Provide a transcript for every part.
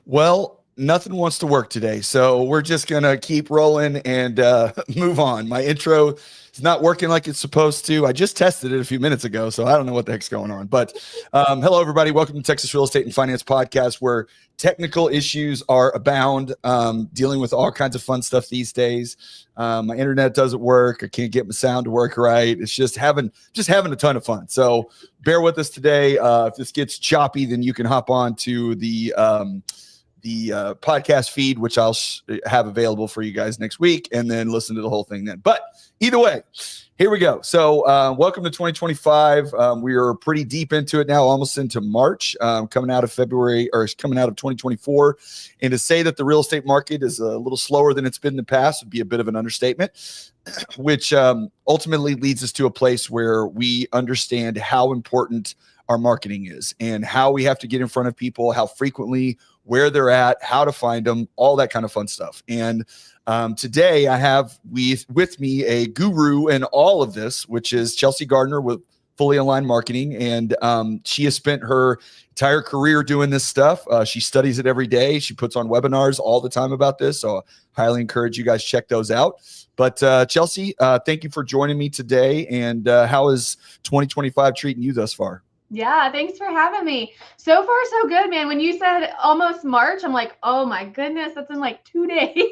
Well, nothing wants to work today, so we're just gonna keep rolling and move on. My intro is not working like it's supposed to. I just tested it a few minutes ago, so I don't know what the heck's going on. But hello, everybody. Welcome to Texas Real Estate and Finance Podcast, where technical issues are abound. Dealing with all kinds of fun stuff these days. My internet doesn't work. I can't get my sound to work right. It's just having a ton of fun. So bear with us today. If this gets choppy, then you can hop on to the podcast feed, which I'll have available for you guys next week, and then listen to the whole thing then. But either way, here we go. So welcome to 2025. We are pretty deep into it now, almost into March, coming out of February, or coming out of 2024. And to say that the real estate market is a little slower than it's been in the past would be a bit of an understatement, which ultimately leads us to a place where we understand how important our marketing is and how we have to get in front of people, how frequently, where they're at, how to find them, all that kind of fun stuff. And today I have with me a guru in all of this, which is Chelsea Gardner with Fully Aligned Marketing. And she has spent her entire career doing this stuff. She studies it every day. She puts on webinars all the time about this. So I highly encourage you guys check those out. But Chelsea, thank you for joining me today. And how is 2025 treating you thus far? Yeah, thanks for having me. So far, so good, man. When you said almost March, I'm like, oh my goodness, that's in like 2 days.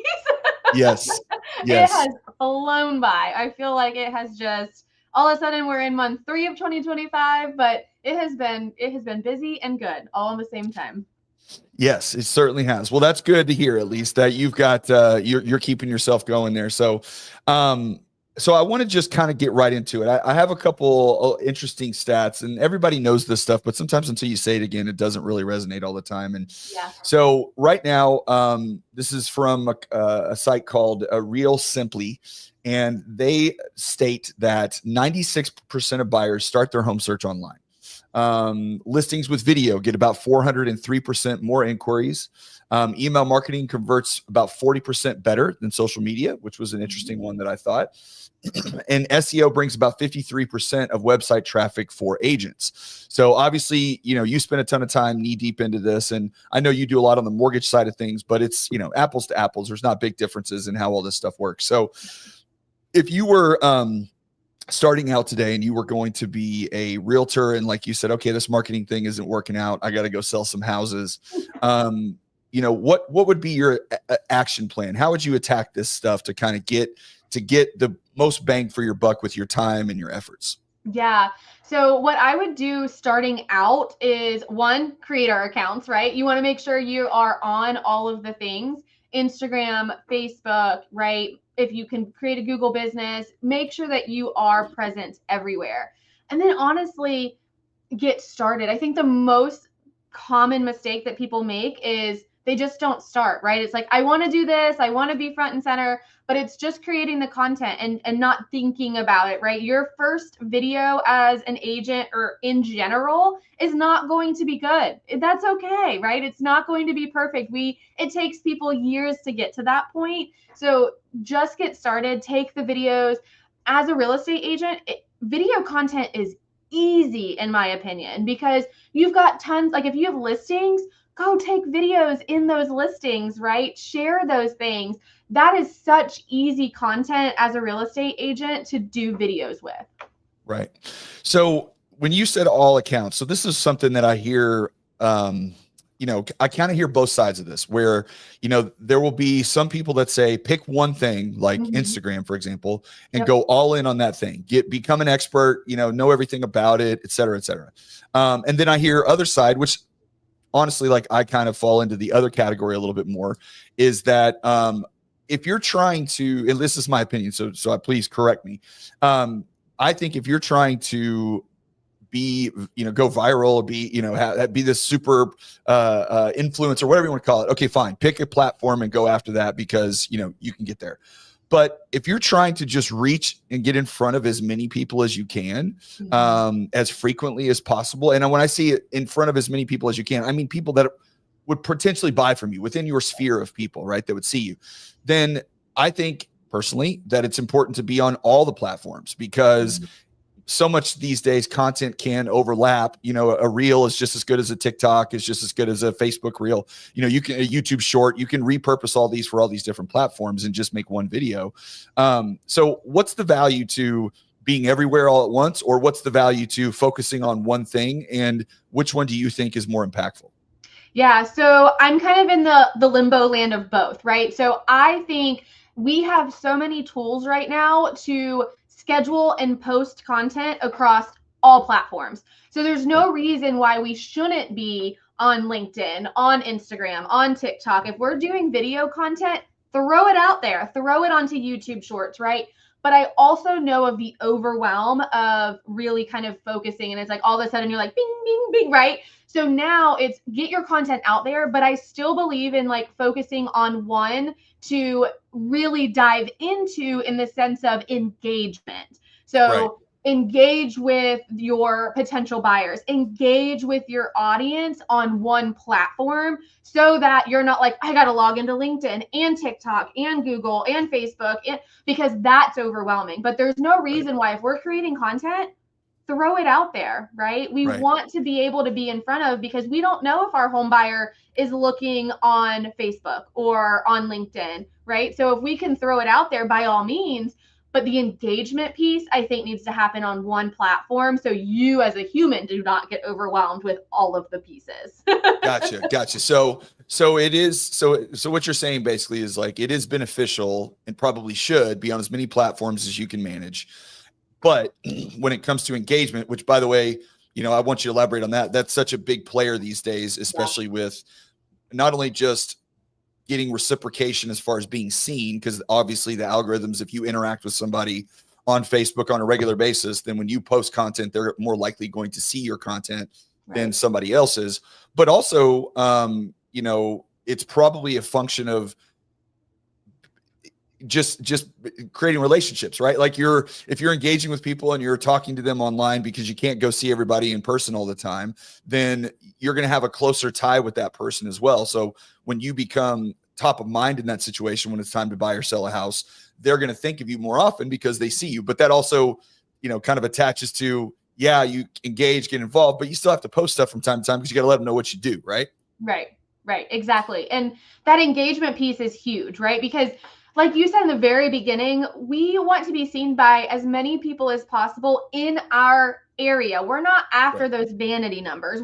Yes. It has flown by. I feel like it has just all of a sudden we're in month 3 of 2025, but it has been busy and good all at the same time. Yes, it certainly has. Well, that's good to hear, at least that you've got you're keeping yourself going there. So so I want to just kind of get right into it. I have a couple interesting stats, and everybody knows this stuff, but sometimes until you say it again, it doesn't really resonate all the time. And so right now, this is from a site called Real Simply, and they state that 96% of buyers start their home search online. Listings with video get about 403% more inquiries. Email marketing converts about 40% better than social media, which was an interesting one that I thought. And SEO brings about 53% of website traffic for agents. So obviously, you spend a ton of time knee deep into this, and I know you do a lot on the mortgage side of things, but it's, apples to apples. There's not big differences in how all this stuff works. So if you were, starting out today and you were going to be a realtor, and like you said, okay, this marketing thing isn't working out, I got to go sell some houses. What would be your action plan? How would you attack this stuff to kind of get the most bang for your buck with your time and your efforts? Yeah. So what I would do starting out is, one, create our accounts, right? You want to make sure you are on all of the things, Instagram, Facebook, right? If you can create a Google business, make sure that you are present everywhere. And then honestly, get started. I think the most common mistake that people make is they just don't start, right? It's like, I want to do this, I want to be front and center, but it's just creating the content and not thinking about it, right? Your first video as an agent or in general is not going to be good. That's okay, right? It's not going to be perfect. It takes people years to get to that point. So just get started, take the videos. As a real estate agent, video content is easy in my opinion, because you've got tons, like if you have listings, go take videos in those listings, right? Share those things. That is such easy content as a real estate agent to do videos with. Right. So when you said all accounts, so this is something that I hear, I kind of hear both sides of this, where, there will be some people that say, pick one thing, like Instagram, for example, and go all in on that thing, become an expert, know everything about it, et cetera, et cetera. And then I hear other side, which honestly, like I kind of fall into the other category a little bit more, is that if you're trying to, and this is my opinion, so please correct me. I think if you're trying to be, go viral, be this super influencer, whatever you want to call it. Okay, fine. Pick a platform and go after that, because, you can get there. But if you're trying to just reach and get in front of as many people as you can, as frequently as possible. And when I see it in front of as many people as you can, I mean, people that would potentially buy from you within your sphere of people, right? That would see you. Then I think personally that it's important to be on all the platforms, because so much these days content can overlap. A reel is just as good as a TikTok, is just as good as a Facebook reel. You can a YouTube short, you can repurpose all these for all these different platforms and just make one video. So what's the value to being everywhere all at once, or what's the value to focusing on one thing, and which one do you think is more impactful? Yeah, so I'm kind of in the limbo land of both, right? So I think we have so many tools right now to schedule and post content across all platforms. So there's no reason why we shouldn't be on LinkedIn, on Instagram, on TikTok. If we're doing video content, throw it out there, throw it onto YouTube Shorts, right? But I also know of the overwhelm of really kind of focusing, and it's like all of a sudden you're like bing, bing, bing, right? So now it's get your content out there, but I still believe in like focusing on one to really dive into in the sense of engagement. Right. So engage with your potential buyers, engage with your audience on one platform so that you're not like, I got to log into LinkedIn and TikTok and Google and Facebook, because that's overwhelming. But there's no reason why, if we're creating content, throw it out there, right? We Right. want to be able to be in front of, because we don't know if our home buyer is looking on Facebook or on LinkedIn, right? So if we can throw it out there, by all means, but the engagement piece, I think, needs to happen on one platform, so you as a human do not get overwhelmed with all of the pieces. Gotcha. So it is, so what you're saying basically is like, it is beneficial and probably should be on as many platforms as you can manage. But when it comes to engagement, which, by the way, I want you to elaborate on that. That's such a big player these days, especially with not only just getting reciprocation as far as being seen, because obviously the algorithms, if you interact with somebody on Facebook on a regular basis, then when you post content, they're more likely going to see your content than somebody else's. But also, it's probably a function of just creating relationships, right? Like if you're engaging with people and you're talking to them online because you can't go see everybody in person all the time, then you're going to have a closer tie with that person as well. So when you become top of mind in that situation, when it's time to buy or sell a house, they're going to think of you more often because they see you. But that also, kind of attaches to, you engage, get involved, but you still have to post stuff from time to time because you got to let them know what you do, right? Right, exactly. And that engagement piece is huge, right? Because like you said in the very beginning, we want to be seen by as many people as possible in our area. We're not after those vanity numbers.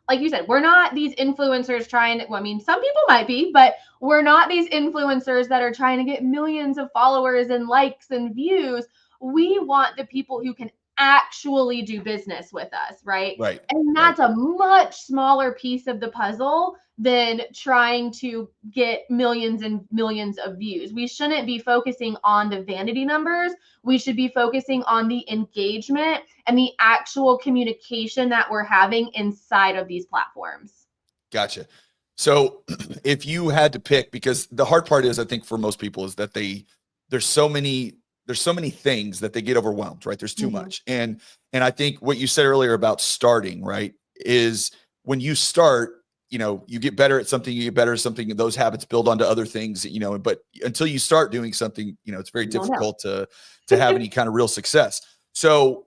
Like you said, we're not these influencers trying to, well, I mean, some people might be, but we're not these influencers that are trying to get millions of followers and likes and views. We want the people who can actually do business with us, right? And that's a much smaller piece of the puzzle than trying to get millions and millions of views. We shouldn't be focusing on the vanity numbers. We should be focusing on the engagement and the actual communication that we're having inside of these platforms. Gotcha. So if you had to pick, because the hard part is, I think for most people, is that there's so many things that they get overwhelmed, right? There's too much. And I think what you said earlier about starting, right, is when you start, you get better at something, you get better at something, and those habits build onto other things, but until you start doing something, it's very difficult to have any kind of real success. So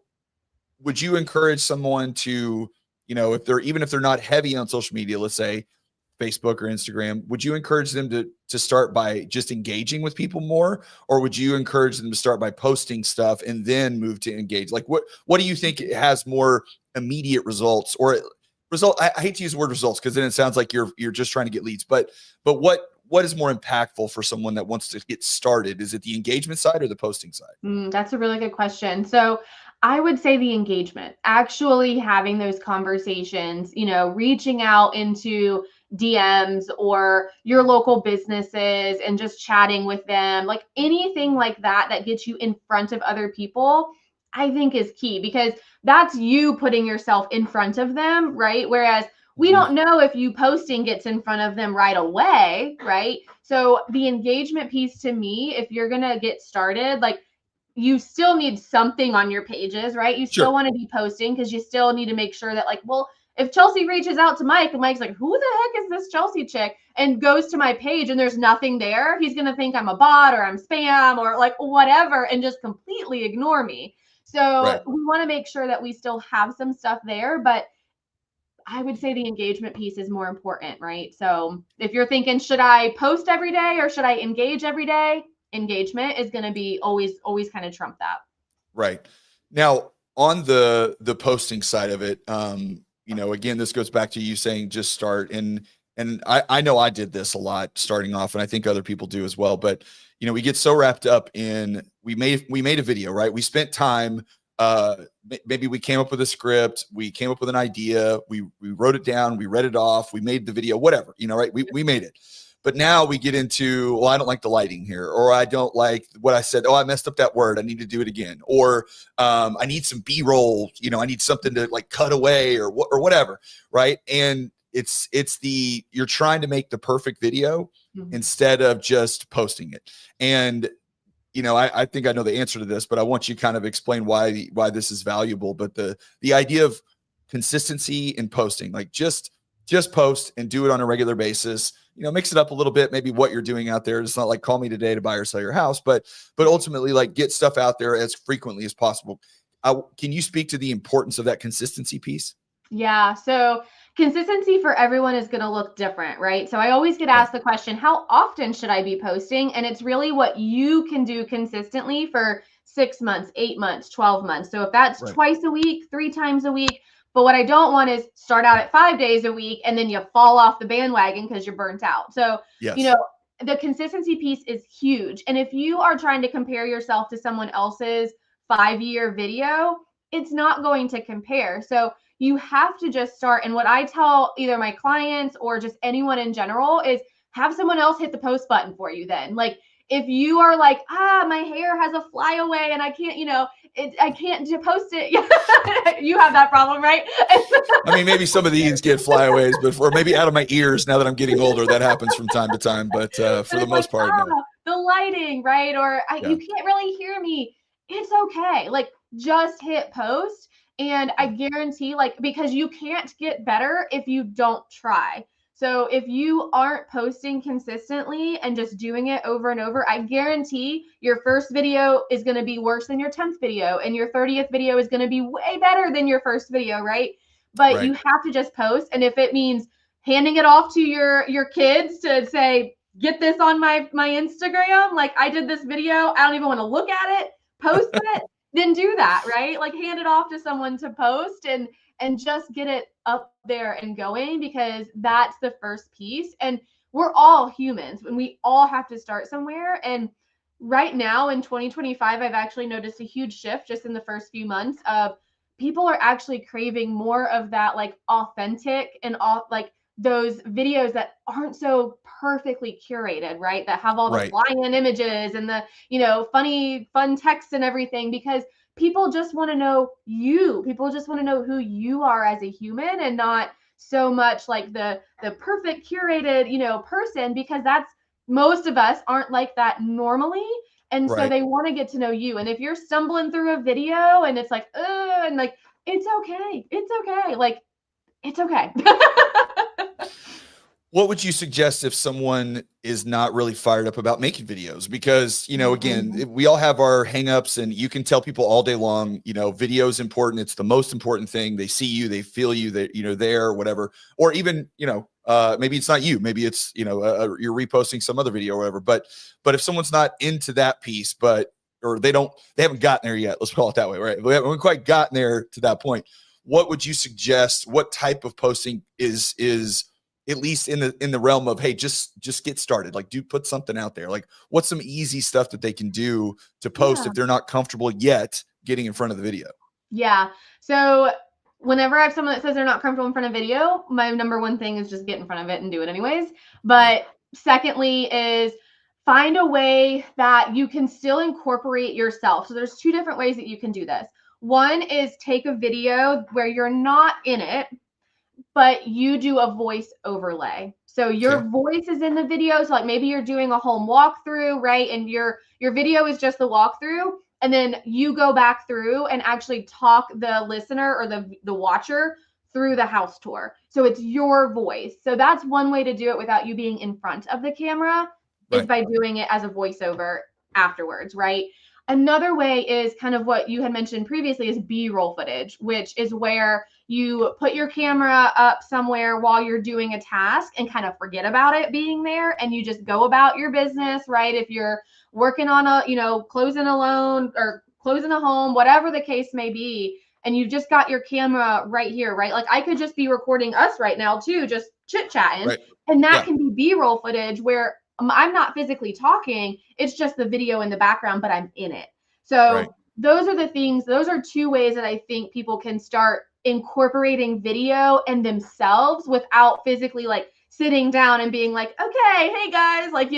would you encourage someone to, if they're not heavy on social media, let's say Facebook or Instagram, would you encourage them to start by just engaging with people more, or would you encourage them to start by posting stuff and then move to engage? Like what do you think has more immediate results, or I hate to use the word results because then it sounds like you're just trying to get leads, but what is more impactful for someone that wants to get started? Is it the engagement side or the posting side? That's a really good question. So I would say the engagement, actually having those conversations, reaching out into DMs or your local businesses and just chatting with them, like anything like that gets you in front of other people, I think is key, because that's you putting yourself in front of them, right? Whereas we don't know if you posting gets in front of them right away, right? So the engagement piece, to me, if you're going to get started, like, you still need something on your pages, right? You still want to be posting, because you still need to make sure that, like, well, if Chelsea reaches out to Mike and Mike's like, who the heck is this Chelsea chick, and goes to my page and there's nothing there, he's going to think I'm a bot or I'm spam or like whatever and just completely ignore me. So Right. we want to make sure that we still have some stuff there, but I would say the engagement piece is more important, right? So if you're thinking, should I post every day or should I engage every day? Engagement is going to be always kind of trump that. Right. Now, on the posting side of it, again, this goes back to you saying just start, and I know I did this a lot starting off, and I think other people do as well. But we get so wrapped up in we made a video, right? We spent time. Maybe we came up with a script, we came up with an idea, we wrote it down, we read it off, we made the video, whatever, right? We made it. But now we get into, well, I don't like the lighting here, or I don't like what I said. Oh, I messed up that word. I need to do it again. Or I need some B-roll. I need something to like cut away or whatever, right? And you're trying to make the perfect video instead of just posting it. And I think I know the answer to this, but I want you to kind of explain why this is valuable. But the idea of consistency in posting, like just post and do it on a regular basis. Mix it up a little bit, maybe what you're doing out there. It's not like call me today to buy or sell your house, but ultimately like get stuff out there as frequently as possible. Can you speak to the importance of that consistency piece? Yeah. So consistency for everyone is going to look different, right? So I always get Right. asked the question, how often should I be posting? And it's really what you can do consistently for 6 months, 8 months, 12 months. So if that's Right. twice a week, 3 times a week, but what I don't want is start out at 5 days a week and then you fall off the bandwagon because you're burnt out. So, Yes. the consistency piece is huge. And if you are trying to compare yourself to someone else's 5-year video, it's not going to compare. So you have to just start. And what I tell either my clients or just anyone in general is have someone else hit the post button for you then. Like if you are like, my hair has a flyaway and I can't, I can't post it. You have that problem, right? I mean, maybe some of these get flyaways, but or maybe out of my ears now that I'm getting older, that happens from time to time. But for But the it's like, most part, no. the lighting, right? Or Yeah. you can't really hear me. It's okay. Like just hit post. And I guarantee, like, because you can't get better if you don't try. So if you aren't posting consistently and just doing it over and over, I guarantee your first video is going to be worse than your 10th video. And your 30th video is going to be way better than your first video, right? But you Right. have to just post. And if it means handing it off to your kids to say, get this on my Instagram, like I did this video, I don't even want to look at it, post it, then do that, right? Like hand it off to someone to post and just get it up there and going, because that's the first piece. And we're all humans and we all have to start somewhere. And right now in 2025, I've actually noticed a huge shift just in the first few months of people are actually craving more of that, like authentic and all, like those videos that aren't so perfectly curated, right? That have all the Right. flying images and the, funny, fun text and everything, because people just want to know you. People just want to know who you are as a human and not so much like the perfect curated, person, because that's most of us aren't like that normally. And so Right. they want to get to know you. And if you're stumbling through a video and it's like, and like, it's okay. It's okay. Like, it's okay. What would you suggest if someone is not really fired up about making videos? Because, again, we all have our hangups, and you can tell people all day long, video is important. It's the most important thing. They see you, they feel you, that, there, or whatever. Or even, maybe it's not you, maybe it's, you're reposting some other video or whatever. But if someone's not into that piece, or they haven't gotten there yet, let's call it that way, right? We haven't quite gotten there to that point. What would you suggest? What type of posting is at least in the realm of, hey, just get started, like put something out there? Like what's some easy stuff that they can do to post if they're not comfortable yet getting in front of the video? Yeah. So whenever I have someone that says they're not comfortable in front of video, my number one thing is just get in front of it and do it anyways. But secondly is find a way that you can still incorporate yourself. So there's two different ways that you can do this. One is take a video where you're not in it, but you do a voice overlay. So your voice is in the video. So like maybe you're doing a home walkthrough, right? And your video is just the walkthrough. And then you go back through and actually talk the listener or the watcher through the house tour. So it's your voice. So that's one way to do it without you being in front of the camera, is by doing it as a voiceover afterwards, right? Another way is kind of what you had mentioned previously is B-roll footage, which is where you put your camera up somewhere while you're doing a task and kind of forget about it being there, and you just go about your business, right? If you're working on a, closing a loan or closing a home, whatever the case may be, and you've just got your camera right here, right? Like I could just be recording us right now too, just chit-chatting, Right. and that Yeah. can be B-roll footage where I'm not physically talking. It's just the video in the background, but I'm in it. So Right. those are the things, those are two ways that I think people can start incorporating video and themselves without physically like sitting down and being like, okay, hey guys, like,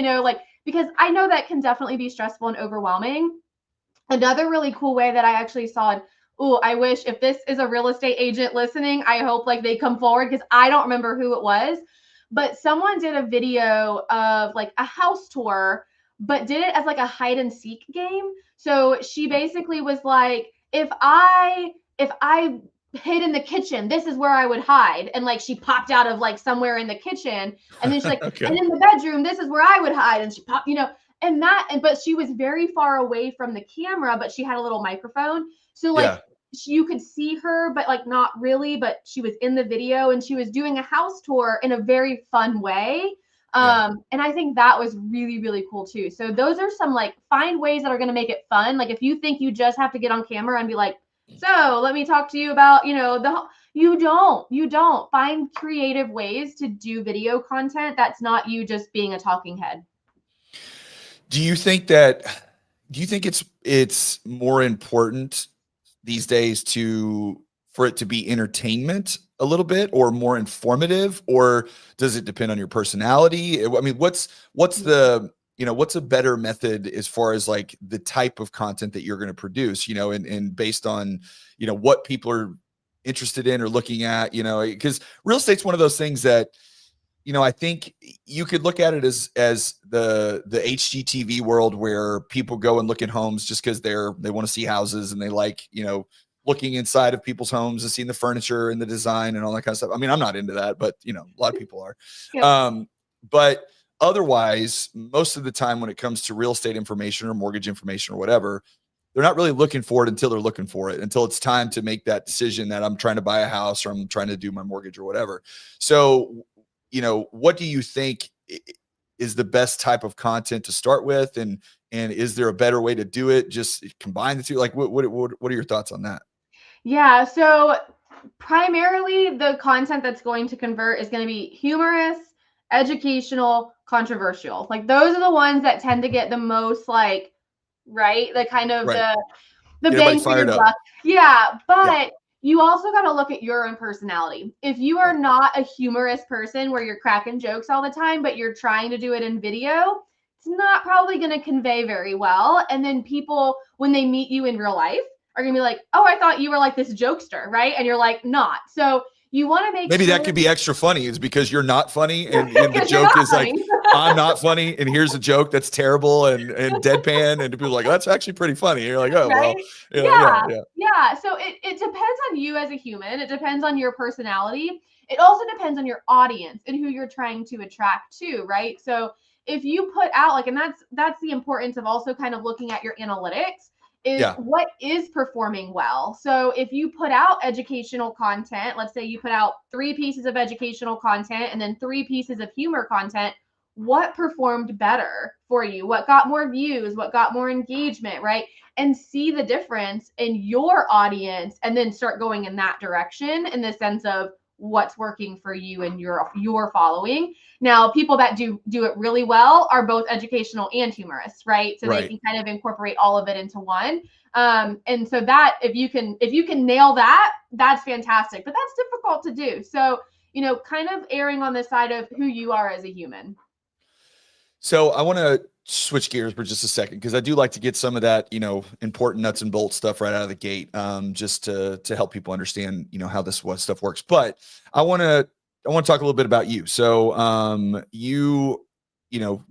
because I know that can definitely be stressful and overwhelming. Another really cool way that I actually saw it. Oh, I wish if this is a real estate agent listening, I hope like they come forward because I don't remember who it was, but someone did a video of like a house tour, but did it as like a hide and seek game. So she basically was like, if I hid in the kitchen, this is where I would hide. And like she popped out of like somewhere in the kitchen. And then she's like, Okay. and in the bedroom, this is where I would hide. And she popped, but she was very far away from the camera, but she had a little microphone. So like Yeah. you could see her, but like not really, but she was in the video and she was doing a house tour in a very fun way. Yeah. And I think that was really, really cool too. So those are some like find ways that are going to make it fun. Like if you think you just have to get on camera and be like, so let me talk to you about, you don't find creative ways to do video content. That's not you just being a talking head. Do you think it's more important these days for it to be entertainment a little bit or more informative, or does it depend on your personality? I mean, what's a better method as far as like the type of content that you're going to produce, and based on, what people are interested in or looking at, because real estate's one of those things that, I think you could look at it as the HGTV world where people go and look at homes just because they want to see houses and they like, looking inside of people's homes and seeing the furniture and the design and all that kind of stuff. I mean, I'm not into that, but a lot of people are. Yep. But otherwise, most of the time when it comes to real estate information or mortgage information or whatever, they're not really looking for it until they're looking for it, until it's time to make that decision that I'm trying to buy a house or I'm trying to do my mortgage or whatever. So, what do you think is the best type of content to start with? And is there a better way to do it? Just combine the two? Like, what are your thoughts on that? Yeah. So primarily the content that's going to convert is going to be humorous, educational, controversial. Like those are the ones that tend to get the most like, right? The kind of Right. the Get everybody bang for your fired up. buck. Yeah, Yeah. but you also got to look at your own personality. If you are Right. not a humorous person where you're cracking jokes all the time, but you're trying to do it in video, it's not probably going to convey very well. And then people, when they meet you in real life, are going to be like, oh, I thought you were like this jokester, right? And you're like, not. So you want to make Maybe sure that could be extra funny is because you're not funny and the because you're joke not is like, funny. I'm not funny and here's a joke that's terrible and deadpan and people are like, that's actually pretty funny. And you're like, oh, Right? well, yeah, Yeah. yeah. Yeah. So it depends on you as a human. It depends on your personality. It also depends on your audience and who you're trying to attract to, right? So if you put out like, and that's the importance of also kind of looking at your analytics is Yeah. what is performing well. So if you put out educational content, let's say you put out 3 pieces of educational content and then 3 pieces of humor content, what performed better for you? What got more views? What got more engagement, right? And see the difference in your audience and then start going in that direction in the sense of what's working for you and your following. Now, people that do it really well are both educational and humorous, right? So they Right. can kind of incorporate all of it into one. And so that if you can nail that, that's fantastic. But that's difficult to do. So, kind of erring on the side of who you are as a human. So I want to switch gears for just a second because I do like to get some of that, important nuts and bolts stuff right out of the gate, just to help people understand, how what stuff works. But I want to talk a little bit about you. So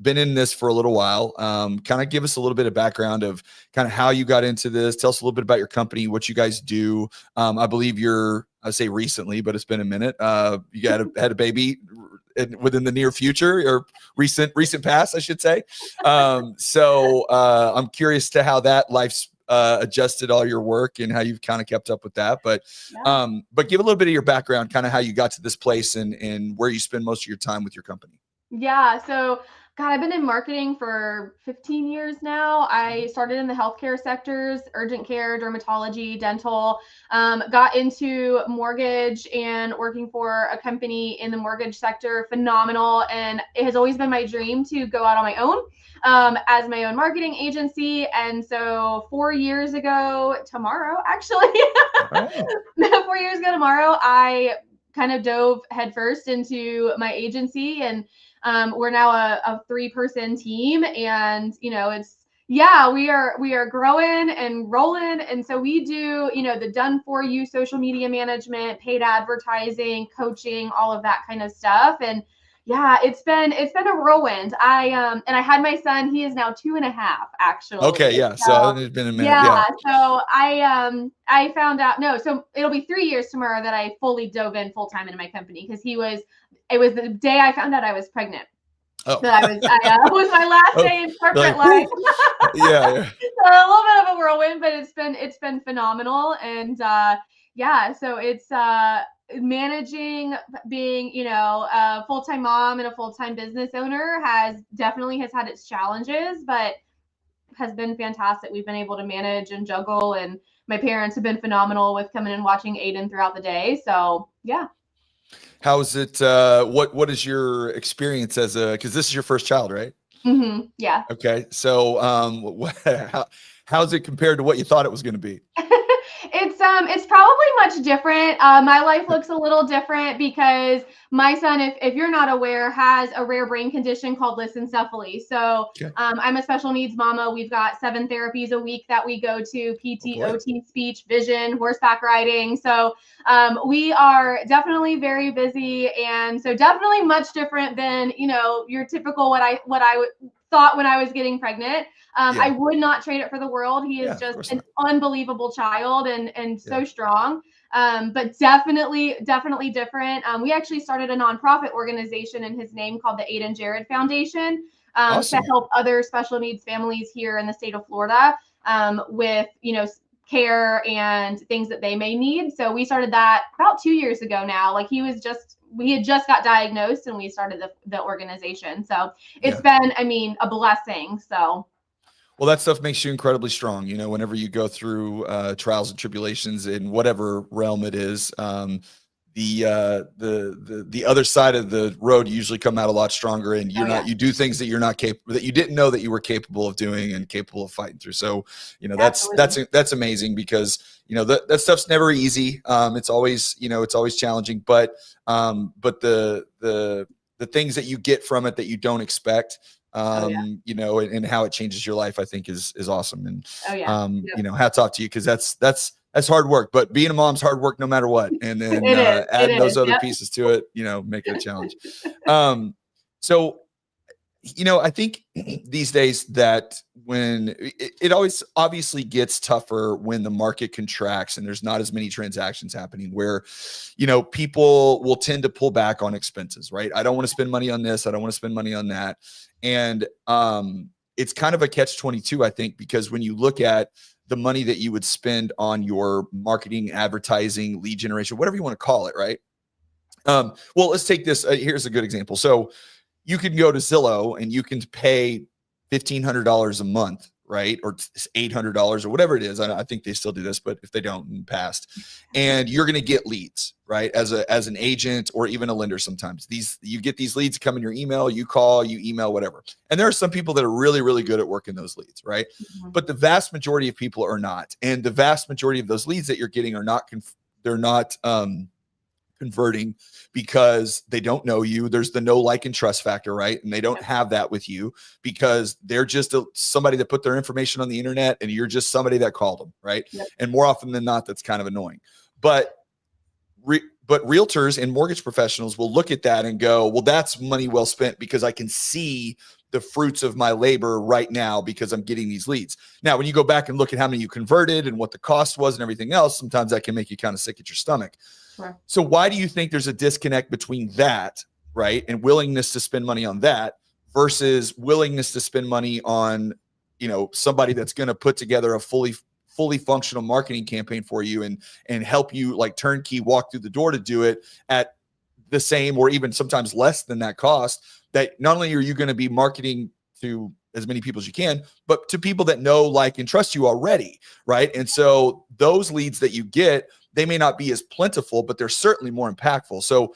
been in this for a little while. Kind of give us a little bit of background of kind of how you got into this. Tell us a little bit about your company, what you guys do. I believe I say recently, but it's been a minute. You had a baby within the near future or recent past, I should say. So I'm curious to how that life's adjusted all your work and how you've kind of kept up with that. But give a little bit of your background, kind of how you got to this place and where you spend most of your time with your company. Yeah. So, God, I've been in marketing for 15 years now. I started in the healthcare sectors, urgent care, dermatology, dental, got into mortgage and working for a company in the mortgage sector. Phenomenal. And it has always been my dream to go out on my own as my own marketing agency. And so 4 years ago tomorrow, actually, Right. 4 years ago tomorrow, I kind of dove headfirst into my agency, and we're now a 3-person team, and we are growing and rolling. And so we do, the done for you social media management, paid advertising, coaching, all of that kind of stuff. And yeah, it's been a whirlwind. I had my son. He is now 2.5, actually. Okay, yeah. So it's been a minute. Yeah. So I found out. No, so it'll be 3 years tomorrow that I fully dove in full time into my company, because it was the day I found out I was pregnant. Oh. That it was my last day in corporate life. Yeah. So a little bit of a whirlwind, but it's been phenomenal. And so it's managing, being a full-time mom and a full-time business owner has had its challenges, but has been fantastic. We've been able to manage and juggle, and my parents have been phenomenal with coming and watching Aiden throughout the day. So yeah. How's it? What is your experience because this is your first child, right? Mm-hmm. Yeah. Okay. So how's it compared to what you thought it was going to be? It's probably much different. My life looks a little different because my son, if you're not aware, has a rare brain condition called lissencephaly. So I'm a special needs mama. We've got 7 therapies a week that we go to: PT, OT, speech, vision, horseback riding. So we are definitely very busy, and so definitely much different than your typical what I thought when I was getting pregnant. I would not trade it for the world. He is just an unbelievable child and so strong. But definitely different. We actually started a nonprofit organization in his name called the Aiden Jared Foundation to help other special needs families here in the state of Florida with care and things that they may need. So we started that about 2 years ago now. Like we had just got diagnosed and we started the organization. So it's been, a blessing. So. Well, that stuff makes you incredibly strong. Whenever you go through trials and tribulations in whatever realm it is, the other side of the road, you usually come out a lot stronger, and you do things that you're not capable, that you didn't know that you were capable of doing and capable of fighting through. So, that's amazing, because, that stuff's never easy. It's always challenging, but the things that you get from it that you don't expect, and how it changes your life, I think is awesome. And, hats off to you, because that's hard work, but being a mom's hard work no matter what. And then adding those other pieces to it, make it a challenge. So, I think these days that when it always obviously gets tougher when the market contracts and there's not as many transactions happening, where, people will tend to pull back on expenses, right? I don't want to spend money on this. I don't want to spend money on that. And it's kind of a catch-22, I think, because when you look at the money that you would spend on your marketing, advertising, lead generation, whatever you want to call it, right? Well, let's take this. Here's a good example. So you can go to Zillow and you can pay $1,500 a month, right? Or $800 or whatever it is. I think they still do this, but if they don't, in the past, and you're going to get leads, right? As an agent or even a lender, sometimes you get these leads come in your email, you call, you email, whatever. And there are some people that are really, really good at working those leads, right? Mm-hmm. But the vast majority of people are not. And the vast majority of those leads that you're getting are not, they're not, converting, because they don't know you. There's the no like and trust factor, right? And they don't have that with you, because they're just somebody that put their information on the internet, and you're just somebody that called them, right? Yep. And more often than not, that's kind of annoying. But realtors and mortgage professionals will look at that and go, well, that's money well spent, because I can see the fruits of my labor right now because I'm getting these leads. Now, when you go back and look at how many you converted and what the cost was and everything else, sometimes that can make you kind of sick at your stomach. Sure. So why do you think there's a disconnect between that, right? And willingness to spend money on that versus willingness to spend money on, somebody that's going to put together a fully functional marketing campaign for you and help you like turnkey walk through the door to do it at the same or even sometimes less than that cost. That not only are you going to be marketing to as many people as you can, but to people that know, like, and trust you already, right? And so those leads that you get, they may not be as plentiful, but they're certainly more impactful. So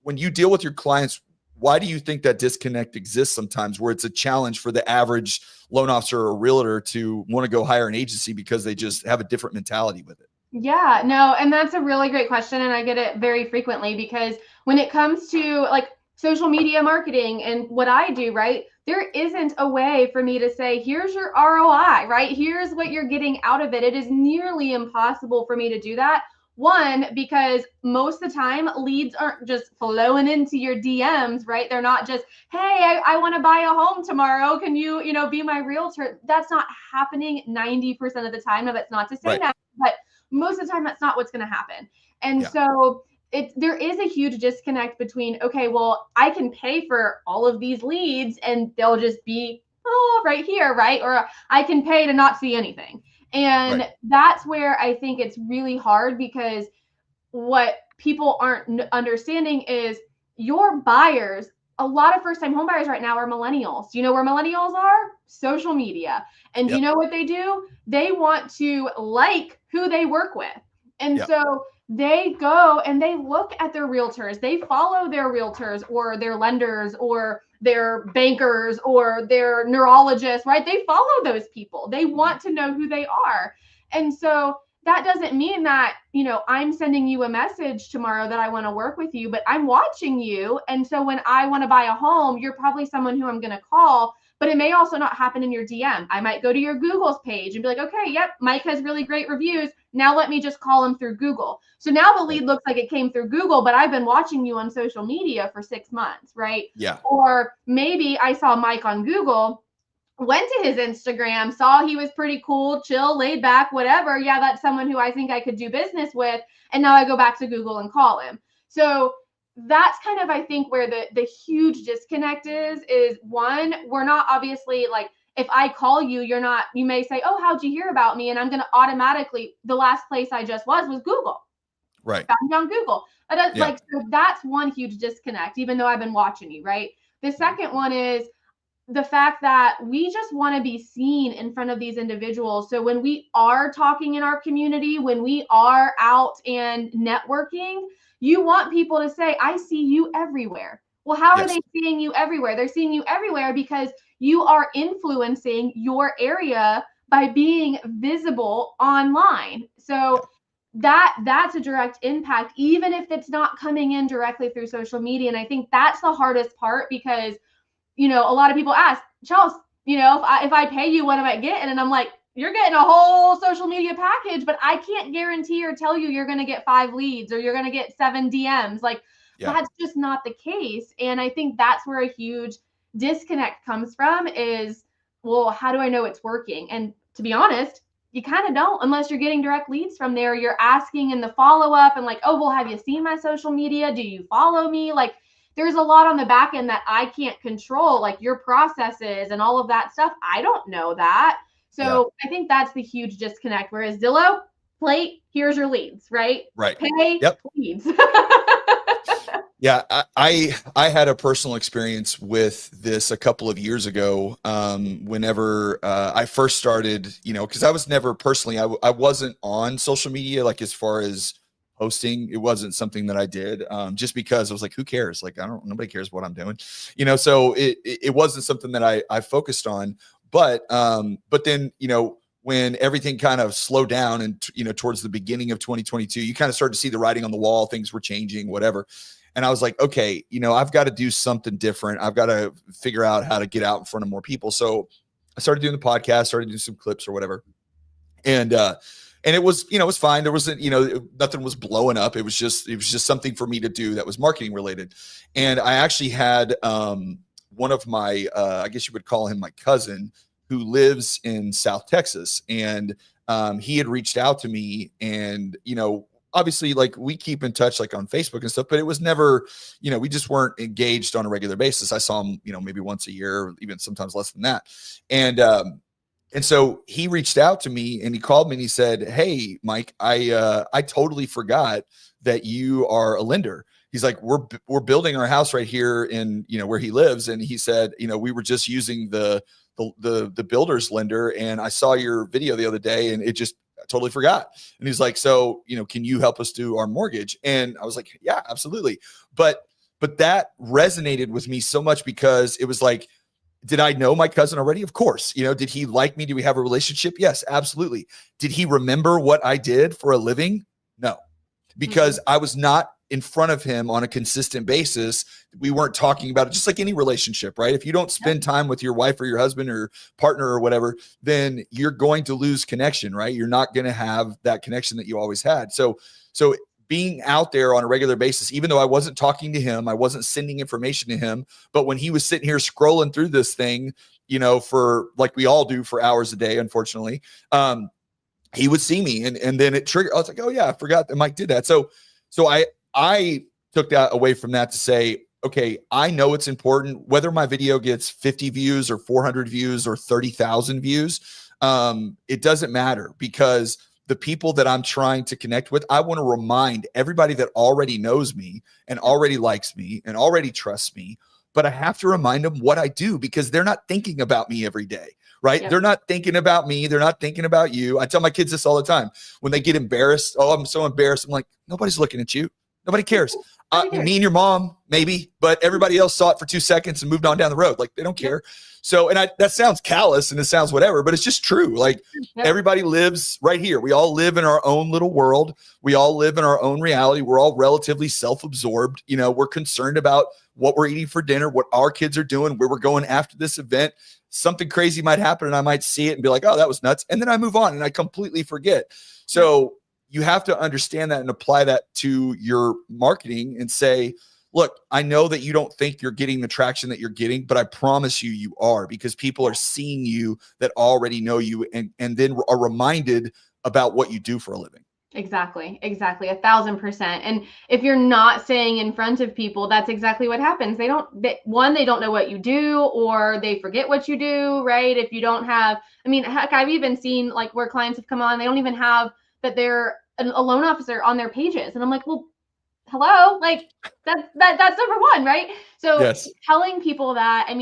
when you deal with your clients, why do you think that disconnect exists sometimes, where it's a challenge for the average loan officer or realtor to want to go hire an agency because they just have a different mentality with it? Yeah, no, and that's a really great question. And I get it very frequently because when it comes to like social media marketing and what I do, right, there isn't a way for me to say, here's your ROI, right? Here's what you're getting out of it. It is nearly impossible for me to do that. One, because most of the time leads aren't just flowing into your DMs, right? They're not just, hey, I want to buy a home tomorrow. Can you, be my realtor? That's not happening 90% of the time. Now, that's not to say Right. that, but most of the time that's not what's going to happen. And Yeah. so there is a huge disconnect between, okay, well, I can pay for all of these leads and they'll just be right here, right? Or I can pay to not see anything. And Right. that's where I think it's really hard, because what people aren't understanding is your buyers, a lot of first time home buyers right now are millennials. Do you know where millennials are? Social media. And do you Yep. know what they do? They want to like who they work with. And Yep. so they go and they look at their realtors. They follow their realtors or their lenders or their bankers or their neurologists, right? They follow those people. They want to know who they are. And so that doesn't mean that, I'm sending you a message tomorrow that I want to work with you, but I'm watching you. And so when I want to buy a home, you're probably someone who I'm going to call, but it may also not happen in your DM. I might go to your Google's page and be like, okay, yep, Mike has really great reviews. Now let me just call him through Google. So now the lead looks like it came through Google, but I've been watching you on social media for 6 months, right? Yeah. Or maybe I saw Mike on Google, went to his Instagram, saw he was pretty cool, chill, laid back, whatever. Yeah, that's someone who I think I could do business with. And now I go back to Google and call him. So that's kind of, I think, where the huge disconnect is one, we're not obviously like, if I call you, you may say, oh, how'd you hear about me? And I'm going to automatically, the last place I just was Google. Right. Found me on Google. Yeah. So that's one huge disconnect, even though I've been watching you, right? The second one is the fact that we just want to be seen in front of these individuals. So when we are talking in our community, when we are out and networking, you want people to say, I see you everywhere. Well, how are Yes. they seeing you everywhere? They're seeing you everywhere because you are influencing your area by being visible online. So that's a direct impact, even if it's not coming in directly through social media. And I think that's the hardest part, because a lot of people ask, Chelsea, if I pay you, what am I getting? And I'm like, you're getting a whole social media package, but I can't guarantee or tell you you're going to get 5 leads or you're going to get 7 DMs. Like, that's just not the case. And I think that's where a huge disconnect comes from is, well, how do I know it's working? And to be honest, you kind of don't, unless you're getting direct leads from there. You're asking in the follow-up and like, oh, well, have you seen my social media? Do you follow me? Like, there's a lot on the back end that I can't control, like your processes and all of that stuff. I don't know that. So I think that's the huge disconnect. Whereas Zillow, plate, here's your leads, right? Right. Pay, leads. Yeah, I had a personal experience with this a couple of years ago. Whenever I first started, because I was never personally, I wasn't on social media, like as far as posting, it wasn't something that I did, just because I was like, who cares? Like, nobody cares what I'm doing, so it wasn't something that I focused on. But then, when everything kind of slowed down and, towards the beginning of 2022, you kind of started to see the writing on the wall, things were changing, whatever. And I was like, okay, I've got to do something different. I've got to figure out how to get out in front of more people. So I started doing the podcast, started doing some clips or whatever. And it was, it was fine. There wasn't, nothing was blowing up. It was just something for me to do that was marketing related. And I actually had one of my, I guess you would call him my cousin, who lives in South Texas. And he had reached out to me, and, obviously like we keep in touch like on Facebook and stuff, but it was never, we just weren't engaged on a regular basis. I saw him, maybe once a year, or even sometimes less than that. And so he reached out to me and he called me and he said, "Hey, Mike, I totally forgot that you are a lender." He's like, we're building our house right here in, where he lives. And he said, we were just using the builder's lender. And I saw your video the other day and I totally forgot. And he's like, "So, can you help us do our mortgage?" And I was like, "Yeah, absolutely." But that resonated with me so much because it was like, did I know my cousin already? Of course. Did he like me? Do we have a relationship? Yes, absolutely. Did he remember what I did for a living? No, because I was not in front of him on a consistent basis. We weren't talking about it, just like any relationship, right? If you don't spend time with your wife or your husband or partner or whatever, then you're going to lose connection, right? You're not going to have that connection that you always had. So being out there on a regular basis, even though I wasn't talking to him, I wasn't sending information to him, but when he was sitting here scrolling through this thing, for like we all do for hours a day, unfortunately, he would see me and then it triggered. I was like, "Oh yeah, I forgot that Mike did that." So I took that away from that to say, okay, I know it's important whether my video gets 50 views or 400 views or 30,000 views. It doesn't matter, because the people that I'm trying to connect with, I want to remind everybody that already knows me and already likes me and already trusts me. But I have to remind them what I do, because they're not thinking about me every day, right? Yep. They're not thinking about me. They're not thinking about you. I tell my kids this all the time. When they get embarrassed, "Oh, I'm so embarrassed." I'm like, nobody's looking at you. Nobody cares. Me and your mom, maybe, but everybody else saw it for 2 seconds and moved on down the road. Like, they don't care. So, and that sounds callous and it sounds whatever, but it's just true. Like, everybody lives right here. We all live in our own little world. We all live in our own reality. We're all relatively self-absorbed. We're concerned about what we're eating for dinner, what our kids are doing, where we're going after this event. Something crazy might happen and I might see it and be like, "Oh, that was nuts." And then I move on and I completely forget. So you have to understand that and apply that to your marketing and say, "Look, I know that you don't think you're getting the traction that you're getting, but I promise you, you are, because people are seeing you that already know you and then are reminded about what you do for a living." Exactly. 1,000%. And if you're not staying in front of people, that's exactly what happens. They don't know what you do, or they forget what you do, right? If you don't have, heck, I've even seen like where clients have come on, they don't even have that they're a loan officer on their pages. And I'm like, "Well, hello, like that's number one," right? So telling people that, and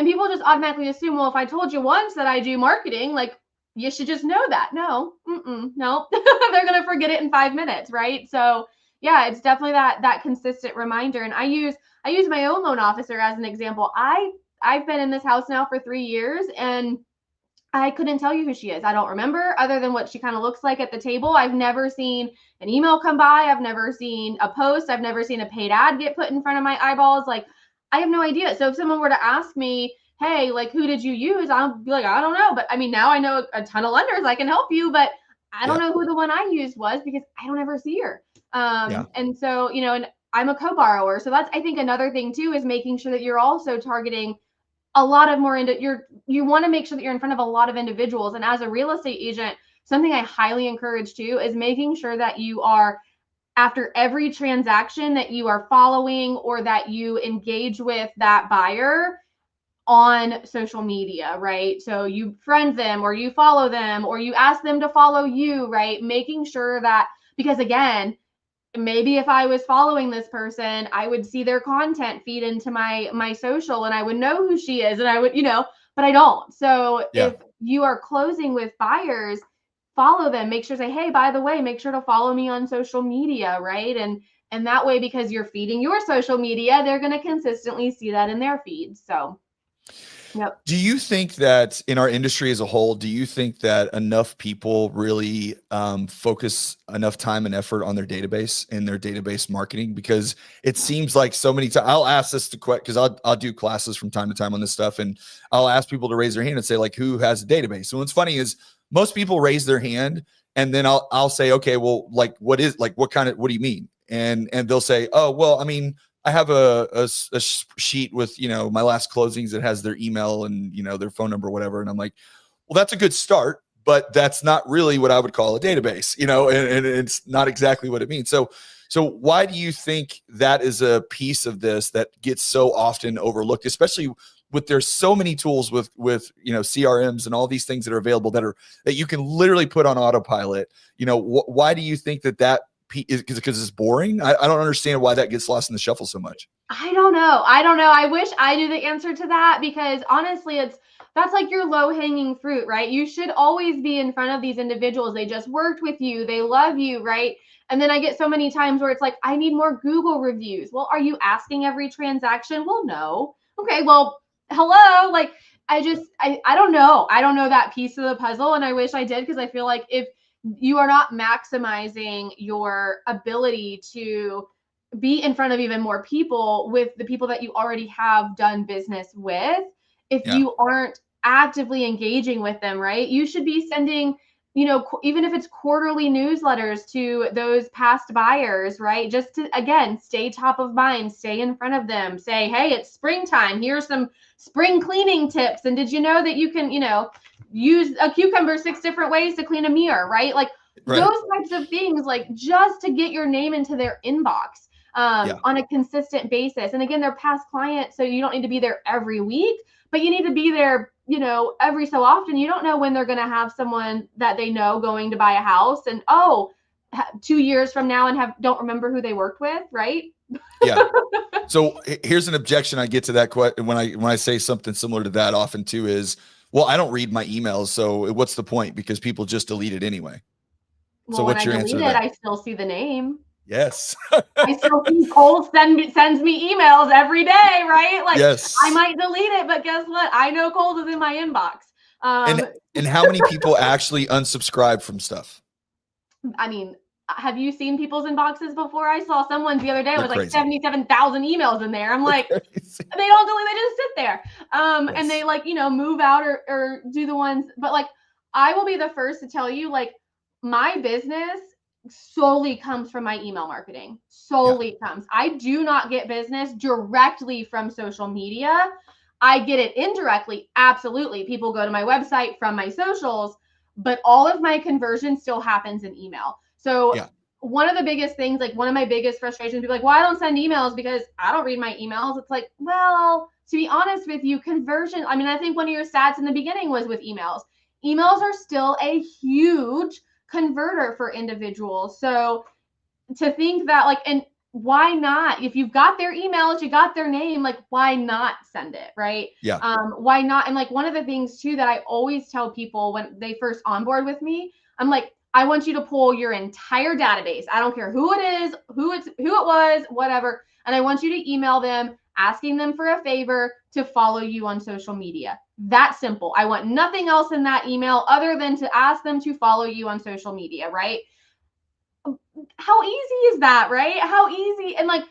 people just automatically assume, well, if I told you once that I do marketing, like, you should just know that. No, no, they're going to forget it in 5 minutes. Right. So yeah, it's definitely that consistent reminder. And I use my own loan officer as an example. I've been in this house now for 3 years, and I couldn't tell you who she is. I don't remember, other than what she kind of looks like at the table. I've never seen an email come by. I've never seen a post. I've never seen a paid ad get put in front of my eyeballs. Like, I have no idea. So if someone were to ask me, "Hey, like, who did you use?" I'll be like, "I don't know." But now I know a ton of lenders. I can help you, but I don't know who the one I used was, because I don't ever see her. And so, and I'm a co-borrower. So that's, I think, another thing too, is making sure that you're also targeting a lot of more you want to make sure that you're in front of a lot of individuals. And as a real estate agent, something I highly encourage too is making sure that you are, after every transaction, that you are following or that you engage with that buyer on social media, right? So you friend them, or you follow them, or you ask them to follow you, right? Making sure that, because again, maybe if I was following this person, I would see their content feed into my social, and I would know who she is, and I would, but I don't. So if you are closing with buyers, follow them, make sure, say, "Hey, by the way, make sure to follow me on social media," right? And that way, because you're feeding your social media, they're going to consistently see that in their feeds. So yep. Do you think that in our industry as a whole, do you think that enough people really focus enough time and effort on their database and their database marketing? Because it seems like so many times, I'll ask this to because I'll do classes from time to time on this stuff, and I'll ask people to raise their hand and say, like, who has a database? So what's funny is most people raise their hand, and then I'll say, "Okay, well, like, what do you mean?" And they'll say, "Oh, well, I have a sheet with, my last closings that has their email and, their phone number, whatever." And I'm like, well, that's a good start, but that's not really what I would call a database, and it's not exactly what it means. So why do you think that is a piece of this that gets so often overlooked, especially with there's so many tools with CRMs and all these things that are available that you can literally put on autopilot? Why do you think that is because it's boring? I don't understand why that gets lost in the shuffle so much. I don't know. I wish I knew the answer to that, because honestly, that's like your low-hanging fruit, right? You should always be in front of these individuals. They just worked with you. They love you, right? And then I get so many times where it's like, I need more Google reviews. Well, are you asking every transaction? Well, no. Okay, well, hello. Like, I don't know. I don't know that piece of the puzzle, and I wish I did, because I feel like if you are not maximizing your ability to be in front of even more people with the people that you already have done business with, if you aren't actively engaging with them, right? You should be sending, even if it's quarterly newsletters to those past buyers, right? Just to, again, stay top of mind, stay in front of them, say, hey, it's springtime. Here's some spring cleaning tips. And did you know that you can, use a cucumber 6 different ways to clean a mirror, right? Like those types of things, like just to get your name into their inbox on a consistent basis. And again, they're past clients, so you don't need to be there every week, but you need to be there, every so often. You don't know when they're going to have someone that they know going to buy a house and 2 years from now and don't remember who they worked with, right? Yeah. So here's an objection I get to that when I say something similar to that often too is, well, I don't read my emails, so what's the point? Because people just delete it anyway. Well, so what's when your I answer delete to it, that? I still see the name. Yes. I still see Cole sends me emails every day, right? Like, yes. I might delete it, but guess what? I know Cole's is in my inbox. And how many people actually unsubscribe from stuff? I mean, have you seen people's inboxes before? I saw someone's the other day with like crazy. 77,000 emails in there. I'm like, they don't delete, they just sit there. And they move out or do the ones, but like, I will be the first to tell you, like, my business solely comes from my email marketing. Solely comes. I do not get business directly from social media. I get it indirectly. Absolutely. People go to my website from my socials, but all of my conversion still happens in email. So one of the biggest things, like one of my biggest frustrations, people are like, well, I don't send emails because I don't read my emails. It's like, well, to be honest with you, conversion, I mean, I think one of your stats in the beginning was with emails. Emails are still a huge converter for individuals. So to think that, like, and why not? If you've got their emails, you got their name, like, why not send it, right? Yeah. Why not? And like one of the things too that I always tell people when they first onboard with me, I'm like, I want you to pull your entire database. I don't care who it is, who it was, whatever. And I want you to email them asking them for a favor to follow you on social media. That simple. I want nothing else in that email other than to ask them to follow you on social media, right? How easy is that, right? How easy. And like,